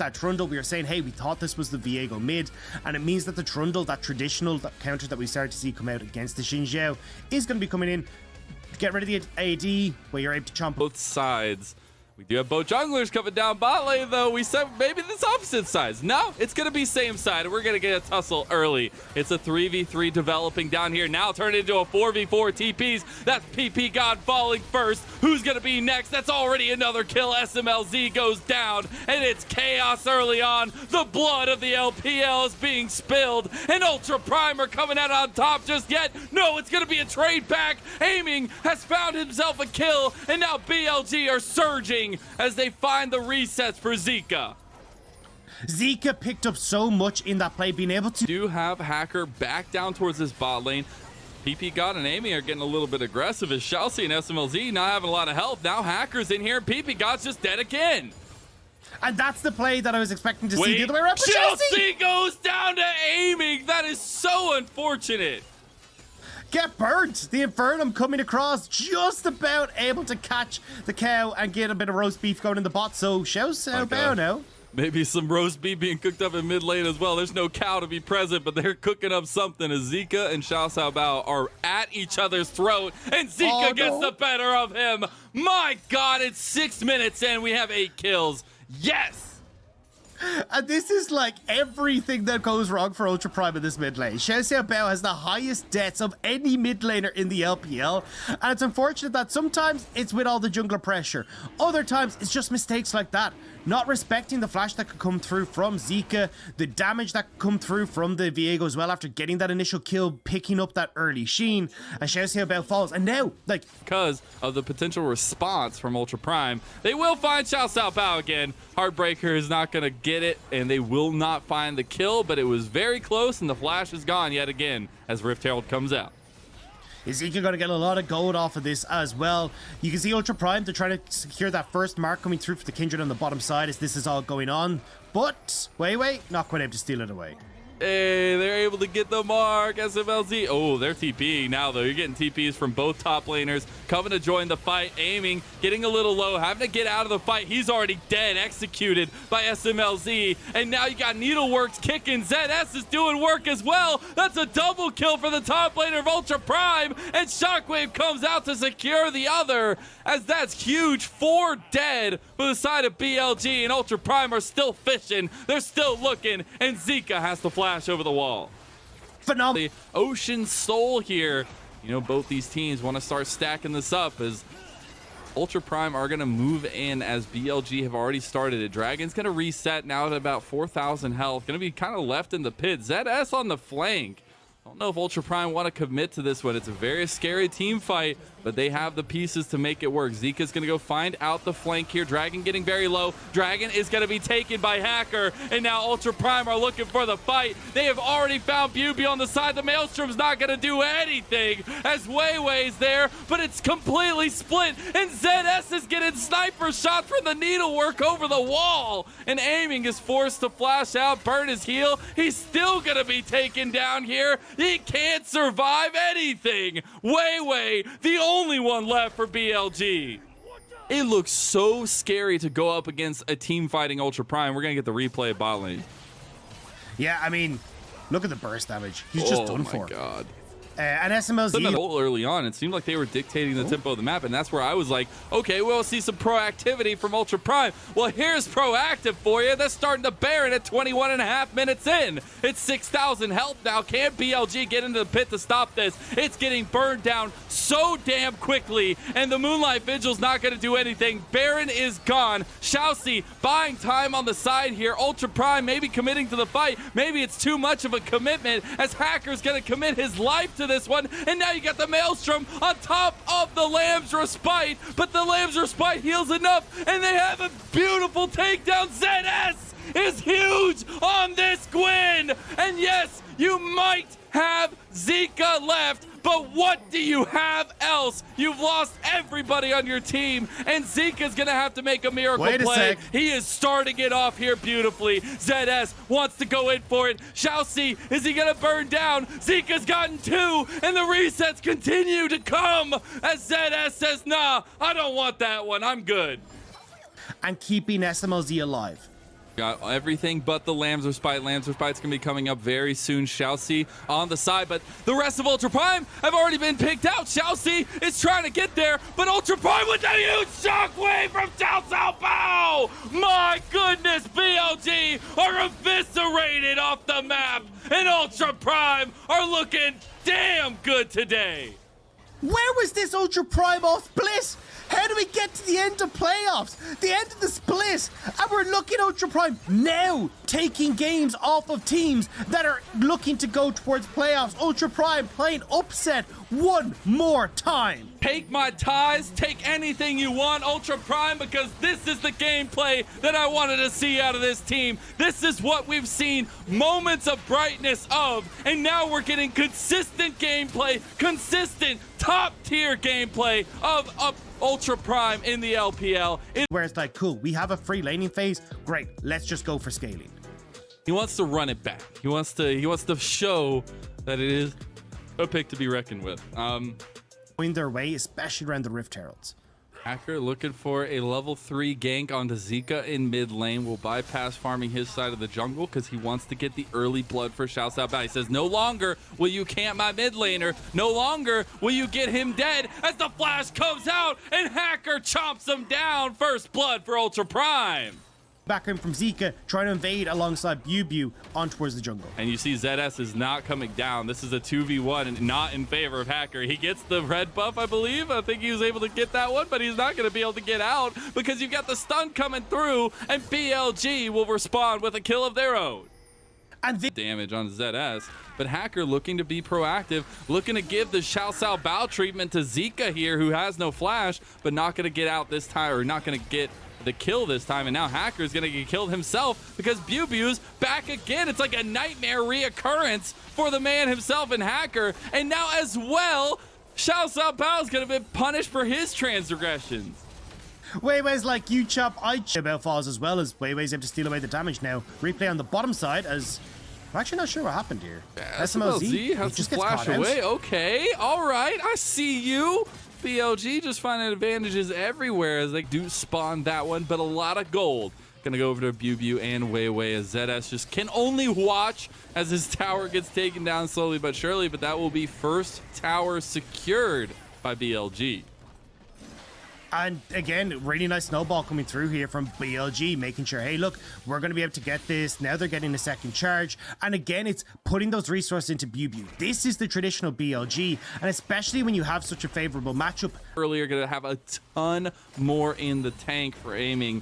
that Trundle, we were saying, hey, we thought this was the Viego mid, and it means that the Trundle, that traditional counter that we started to see come out against the Xin Zhao, is going to be coming in. Get rid of the AD, where you're able to chomp both sides. We do have both junglers coming down bot lane, though. We said maybe this opposite sides. No, it's going to be same side. We're going to get a tussle early. It's a 3v3 developing down here. Now turned into a 4v4 TPs. That's PP God falling first. Who's going to be next? That's already another kill. SMLZ goes down, and it's chaos early on. The blood of the LPL is being spilled, and Ultra Primer coming out on top just yet. No, it's going to be a trade back. Aiming has found himself a kill, and now BLG are surging as they find the resets for Zika. Zika picked up so much in that play, being able to Do have Hacker back down towards this bot lane. PP God and Amy are getting a little bit aggressive as Chelsea and SMLZ not having a lot of help. Now Hacker's in here, and PP God's just dead again. And that's the play that I was expecting to see the other way around. Chelsea goes down to Aiming. That is so unfortunate. Get burnt! The Infernum coming across, just about able to catch the cow and get a bit of roast beef going in the bot. So, Xiao Bao now. Maybe some roast beef being cooked up in mid lane as well. There's no cow to be present, but they're cooking up something as Zika and Xiao Bao are at each other's throat, and Zika gets the better of him. My God, it's 6 minutes in. We have 8 kills. Yes! And this is like everything that goes wrong for Ultra Prime in this mid lane. Xiao Bao has the highest deaths of any mid laner in the LPL, and it's unfortunate that sometimes it's with all the jungler pressure. Other times it's just mistakes like that. Not respecting the flash that could come through from Zika, the damage that could come through from the Viego as well after getting that initial kill, picking up that early sheen, and Xiao Bao falls. And now, like, because of the potential response from Ultra Prime, they will find Xiao Bao again. Heartbreaker is not going to get it, and they will not find the kill, but it was very close, and the flash is gone yet again as Rift Herald comes out. Is Zika going to get a lot of gold off of this as well? You can see Ultra Prime, they're trying to secure that first mark coming through for the Kindred on the bottom side as this is all going on. But, wait, not quite able to steal it away. Hey, they're able to get the mark. SMLZ. Oh, they're TPing now, though. You're getting TPs from both top laners. Coming to join the fight. Aiming. Getting a little low. Having to get out of the fight. He's already dead. Executed by SMLZ. And now you got Needleworks kicking. ZS is doing work as well. That's a double kill for the top laner of Ultra Prime. And Shockwave comes out to secure the other. As that's huge. 4 dead for the side of BLG. And Ultra Prime are still fishing. They're still looking. And Zika has to flash over the wall. Phenomenal. The Ocean Soul here. You know, both these teams want to start stacking this up as Ultra Prime are going to move in as BLG have already started it. Dragon's going to reset now at about 4,000 health. Going to be kind of left in the pit. ZS on the flank. I don't know if Ultra Prime want to commit to this one. It's a very scary team fight, but they have the pieces to make it work. Zika's going to go find out the flank here. Dragon getting very low. Dragon is going to be taken by Hacker, and now Ultra Prime are looking for the fight. They have already found Bubi on the side. The Maelstrom's not going to do anything as Weiwei's there, but it's completely split, and ZS is getting sniper shots from the needlework over the wall, and Aiming is forced to flash out, burn his heal. He's still going to be taken down here. He can't survive anything. Weiwei, the only one left for BLG. It looks so scary to go up against a team fighting Ultra Prime. We're going to get the replay of bot lane. Yeah, I mean, look at the burst damage. He's just done for. Oh, my God. And SMLZ early on, it seemed like they were dictating the tempo of the map, and that's where I was like, okay, we'll see some proactivity from Ultra Prime. Well, here's proactive for you. They're starting to bear it at 21.5 minutes in. It's 6,000 health now. Can BLG get into the pit to stop this? It's getting burned down so damn quickly, and the Moonlight Vigil's not going to do anything. Baron is gone. Xiaoxi buying time on the side here. Ultra Prime maybe committing to the fight. Maybe it's too much of a commitment as Hacker's going to commit his life to this one, and now you got the Maelstrom on top of the Lamb's Respite, but the Lamb's Respite heals enough, and they have a beautiful takedown. ZS is huge on this Gwyn, and yes, you might have Zika left, but what do you have else? You've lost everybody on your team, and Zika's gonna have to make a miracle play. He is starting it off here beautifully. ZS wants to go in for it. Xiaoxi, is he gonna burn down? Zika's gotten 2, and the resets continue to come as ZS says, nah, I don't want that one, I'm good. And keeping SMLZ alive. Got everything but the Lambs Respite. Lambs Respite's gonna be coming up very soon. Xiaoxi on the side, but the rest of Ultra Prime have already been picked out. Xiaoxi is trying to get there, but Ultra Prime with a huge shockwave from Cao Cao Bao! My goodness, BLG are eviscerated off the map, and Ultra Prime are looking damn good today. Where was this Ultra Prime off split? How do we get to the end of playoffs? The end of the split. And we're looking at Ultra Prime now taking games off of teams that are looking to go towards playoffs. Ultra Prime playing upset one more time. Take my ties, take anything you want, Ultra Prime, because this is the gameplay that I wanted to see out of this team. This is what we've seen moments of brightness of, and now we're getting consistent gameplay, consistent top-tier gameplay of Ultra Prime in the LPL. Where it's like, cool, we have a free laning phase. Great, let's just go for scaling. He wants to run it back. He wants to show that it is a pick to be reckoned with. Going their way, especially around the Rift Heralds. Hacker looking for a level 3 gank onto Zika in mid lane. Will bypass farming his side of the jungle because he wants to get the early blood for Xiao Cao Bao. He says, no longer will you camp my mid laner. No longer will you get him dead, as the flash comes out and Hacker chomps him down. First blood for Ultra Prime. Back in from Zika, trying to invade alongside BLIBILI on towards the jungle. And you see ZS is not coming down. This is a 2v1 and not in favor of Hacker. He gets the red buff, I believe. I think he was able to get that one, but he's not going to be able to get out because you've got the stun coming through, and BLG will respond with a kill of their own. And the Damage on ZS, but Hacker looking to be proactive, looking to give the Xiao Cao Bao treatment to Zika here, who has no flash, but not going to get out this time, or not going to get the kill this time. And now Hacker's gonna get killed himself because BLIBILI's back again. It's like a nightmare reoccurrence for the man himself and Hacker. And now as well, Xiao Cao Bao's gonna be punished for his transgressions. Weiwei's like, you chop, I chop. Bao falls as well, as Weiwei's able to steal away the damage now. Replay on the bottom side as I'm actually not sure what happened here. SMLZ has to flash away. Okay, all right, I see you. BLG just finding advantages everywhere as they do spawn that one, but a lot of gold. Gonna go over to BLG and Weiwei as ZS just can only watch as his tower gets taken down slowly but surely, but that will be first tower secured by BLG. And again, really nice snowball coming through here from BLG, making sure, hey, look, we're going to be able to get this. Now they're getting a second charge. And again, it's putting those resources into BLG. This is the traditional BLG, and especially when you have such a favorable matchup. Earlier, going to have a ton more in the tank for aiming.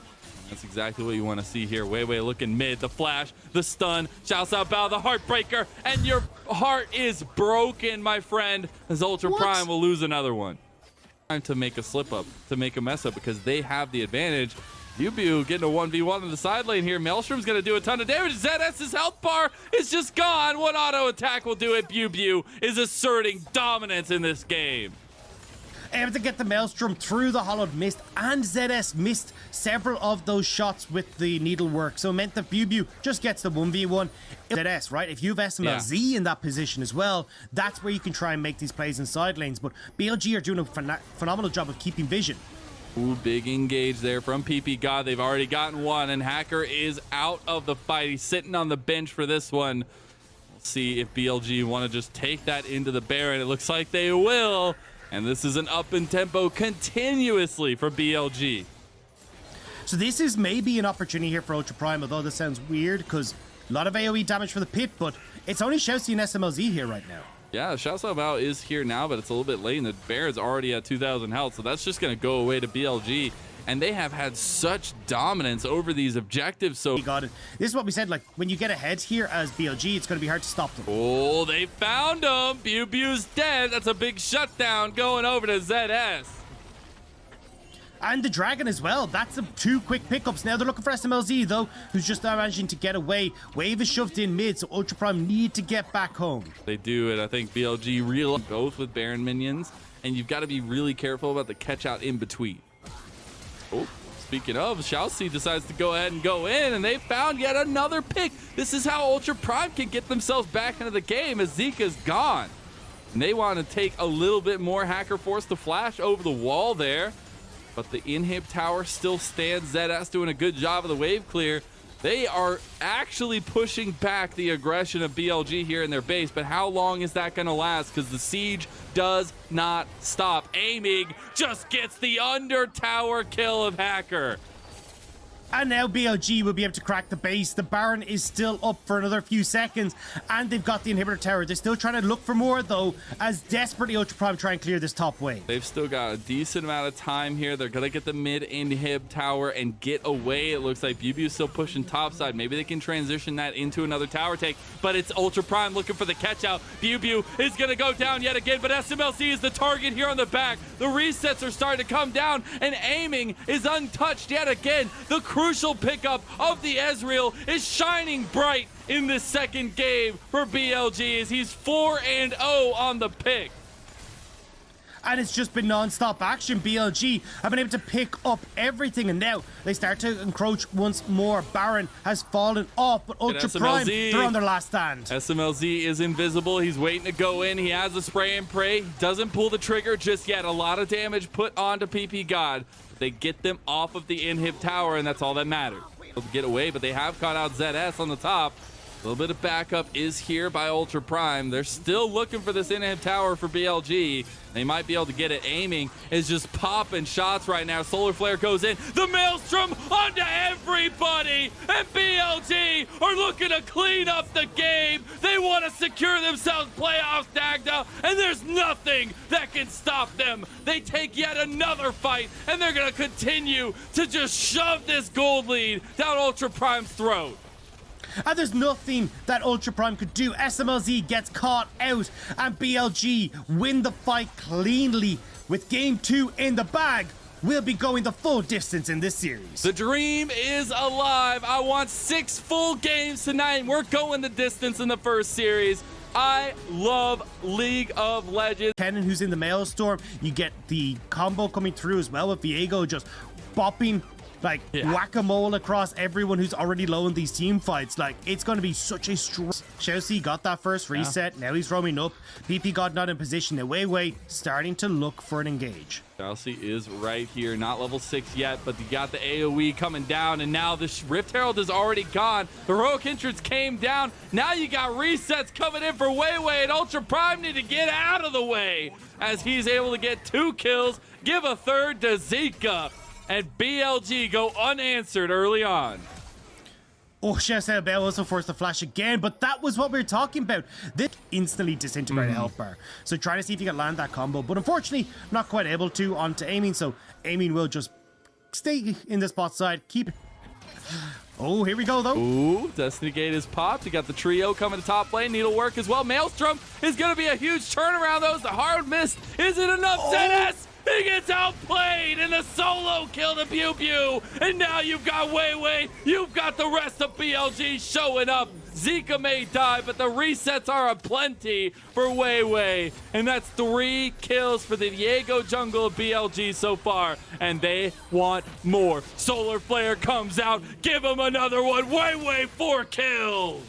That's exactly what you want to see here. Weiwei looking mid, the flash, the stun, Xiao Cao Bao, the heartbreaker, and your heart is broken, my friend, as Ultra Prime will lose another one. To make a slip up, to make a mess up, because they have the advantage. BLG getting a 1v1 in the side lane here. Maelstrom's going to do a ton of damage. ZS's health bar is just gone. What auto attack will do it? BLG is asserting dominance in this game. Able to get the Maelstrom through the Hollowed Mist, and ZS missed several of those shots with the needlework, so it meant that BLG just gets the 1v1. ZS, right? If you have SMLZ in that position as well, that's where you can try and make these plays in side lanes, but BLG are doing a phenomenal job of keeping vision. Ooh, big engage there from PP God. They've already gotten one, and Hacker is out of the fight. He's sitting on the bench for this one. We'll see if BLG want to just take that into the Baron. It looks like they will. And this is an up in tempo continuously for BLG. So this is maybe an opportunity here for Ultra Prime, although this sounds weird because a lot of AoE damage for the pit, but it's only Xiaoxi and SMLZ here right now. Yeah, Xiao Cao Bao is here now, but it's a little bit late, and the Baron's already at 2,000 health, so that's just going to go away to BLG. And they have had such dominance over these objectives. So you got it. This is what we said, like, when you get ahead here as BLG, it's going to be hard to stop them. Oh, they found him. BLG's dead. That's a big shutdown going over to ZS. And the Dragon as well. That's two quick pickups. Now they're looking for SMLZ, though, who's just managing to get away. Wave is shoved in mid, so Ultra Prime need to get back home. They do it. I think BLG realized both with Baron minions, and you've got to be really careful about the catch out in between. Oh, speaking of, Xiaoxi decides to go ahead and go in, and they found yet another pick. This is how Ultra Prime can get themselves back into the game as Zika's gone. And they want to take a little bit more. Hacker forced the flash over the wall there, but the inhib tower still stands. ZS doing a good job of the wave clear. They are actually pushing back the aggression of BLG here in their base, but how long is that going to last? Because the siege does not stop. Aiming just gets the under tower kill of Hacker. And now BLG will be able to crack the base. The Baron is still up for another few seconds, and they've got the inhibitor tower. They're still trying to look for more, though, as desperately Ultra Prime try and clear this top wave. They've still got a decent amount of time here. They're going to get the mid inhib tower and get away. It looks like BBU's still pushing topside. Maybe they can transition that into another tower take, but it's Ultra Prime looking for the catch out. BBU is going to go down yet again, but SMLC is the target here on the back. The resets are starting to come down, and aiming is untouched yet again. The crucial pickup of the Ezreal is shining bright in this second game for BLG as he's 4-0 on the pick. And it's just been non-stop action. BLG have been able to pick up everything, and now they start to encroach once more. Baron has fallen off, but Ultra Prime, they're on their last stand. SMLZ is invisible. He's waiting to go in. He has a spray and pray. Doesn't pull the trigger just yet. A lot of damage put onto PP God. They get them off of the inhib tower, and that's all that matters. They'll get away, but they have caught out ZS on the top. A little bit of backup is here by Ultra Prime. They're still looking for this inhib tower for BLG. They might be able to get it. Aiming is just popping shots right now. Solar Flare goes in. The Maelstrom onto everybody. And BLG are looking to clean up the game. They want to secure themselves playoffs, Dagda. And there's nothing that can stop them. They take yet another fight. And they're going to continue to just shove this gold lead down Ultra Prime's throat. And there's nothing that Ultra Prime could do. SMLZ gets caught out, and BLG win the fight cleanly. With game 2 in the bag, we'll be going the full distance in this series. The dream is alive. I want 6 full games tonight. We're going the distance in the first series. I love League of Legends. Kennen, who's in the Maelstrom, you get the combo coming through as well with Viego just bopping like whack-a-mole across everyone who's already low in these team fights. Like, it's going to be such a strong. Chelsea got that first reset. Now he's roaming up. PP got not in position. Now Wei starting to look for an engage. Chelsea is right here, not level 6 yet, but you got the AoE coming down, and now the Rift Herald is already gone. The Heroic Entrance came down. Now you got resets coming in for Wei, and Ultra Prime need to get out of the way as he's able to get 2 kills, give a third to Zika. And BLG go unanswered early on. Oh, Chelsea Bell also forced the flash again, but that was what we were talking about. This instantly disintegrated health bar. So trying to see if you can land that combo, but unfortunately, not quite able to onto aiming. So aiming will just stay in the spot side, keep it. Oh, here we go, though. Ooh, Destiny Gate is popped. You got the trio coming to top lane. Needlework as well. Maelstrom is going to be a huge turnaround, though. The hard mist isn't enough. ZS! He gets outplayed in a solo kill to Pew Pew. And now you've got Wei. You've got the rest of BLG showing up. Zika may die, but the resets are aplenty for Wei. And that's 3 kills for the Viego jungle of BLG so far. And they want more. Solar Flare comes out. Give him another one. Wei, 4 kills.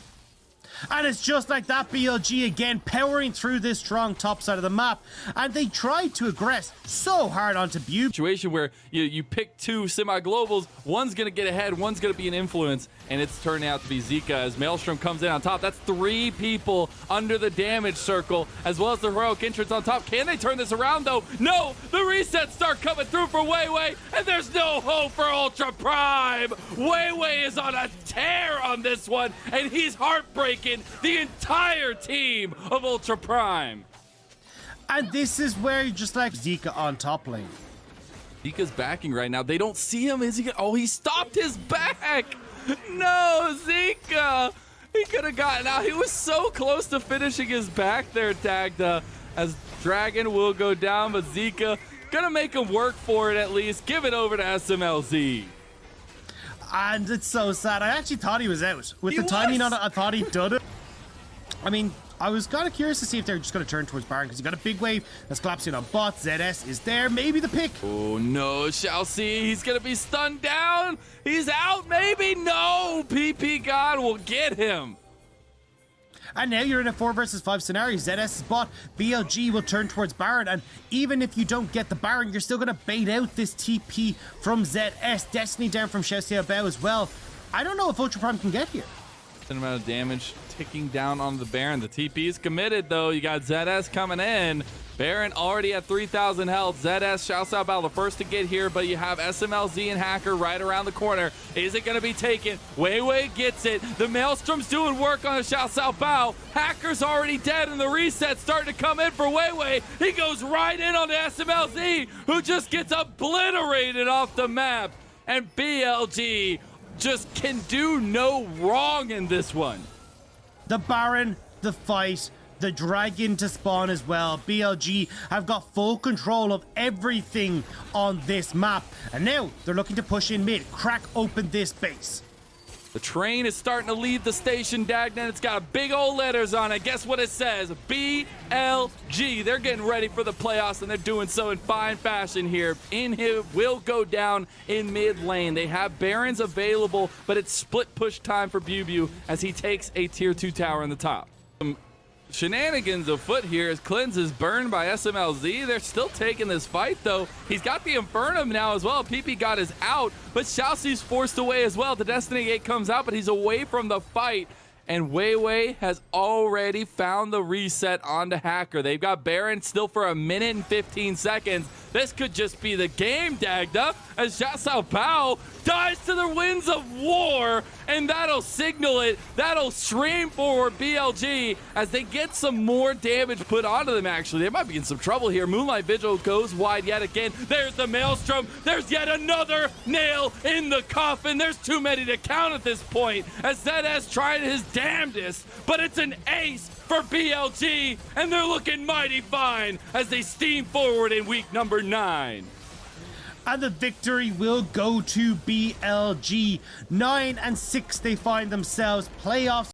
And it's just like that, BLG again powering through this strong top side of the map, and they tried to aggress so hard onto Butte. Situation where you pick 2 semi-globals, one's gonna get ahead, one's gonna be an influence, and it's turning out to be Zika as Maelstrom comes in on top. That's 3 people under the damage circle, as well as the Heroic Entrance on top. Can they turn this around though? No, the resets start coming through for Wei, and there's no hope for Ultra Prime. Wei is on a tear on this one, and he's heartbreaking the entire team of Ultra Prime. And this is where you just like Zika on top lane. Zika's backing right now. They don't see him. Is he gonna... Oh, he stopped his back. No, Zika. He could have gotten out. He was so close to finishing his back there, Dagda, as Dragon will go down, but Zika gonna make him work for it at least. Give it over to SMLZ. And it's so sad. I actually thought he was out. With the timing on it, I thought he'd done it. I mean, I was kind of curious to see if they're just going to turn towards Baron, because you got a big wave that's collapsing on bot. ZS is there. Maybe the pick. Oh, no. Shall see. He's going to be stunned down. He's out. Maybe. No. PP God will get him. And now you're in a 4 versus 5 scenario. ZS is bot. BLG will turn towards Baron. And even if you don't get the Baron, you're still going to bait out this TP from ZS. Destiny down from Xiao Bao as well. I don't know if Ultra Prime can get here. An amount of damage ticking down on the Baron. The TP is committed, though. You got ZS coming in. Baron already at 3,000 health. ZS, shouts out Battle, the first to get here, but you have SMLZ and Hacker right around the corner. Is it going to be taken? Wei gets it. The Maelstrom's doing work on the shouts out Bao. Hacker's already dead, and the reset's starting to come in for Wei. He goes right in on the SMLZ, who just gets obliterated off the map. And BLG just can do no wrong in this one. The Baron, the fight, the dragon to spawn as well. BLG have got full control of everything on this map. And now they're looking to push in mid, crack open this base. The train is starting to leave the station, Dagnan. It's got big old letters on it. Guess what it says? BLG. They're getting ready for the playoffs, and they're doing so in fine fashion here. Inhib will go down in mid lane. They have Barons available, but it's split push time for BuBu as he takes a tier 2 tower in the top. Shenanigans afoot here as Cleanse is burned by SMLZ. They're still taking this fight, though. He's got the Infernum now as well. PP got his out, but Xiaoxi's forced away as well. The Destiny Gate comes out, but he's away from the fight. And Wei has already found the reset onto Hacker. They've got Baron still for 1 minute and 15 seconds. This could just be the game, Dagda, as Xiao Bao dies to the winds of war, and that'll signal it. That'll stream forward BLG as they get some more damage put onto them, actually. They might be in some trouble here. Moonlight Vigil goes wide yet again. There's the Maelstrom. There's yet another nail in the coffin. There's too many to count at this point as ZS tried his damnedest, but it's an ace for BLG, and they're looking mighty fine as they steam forward in week number 9. And the victory will go to BLG. 9-6 they find themselves. Playoffs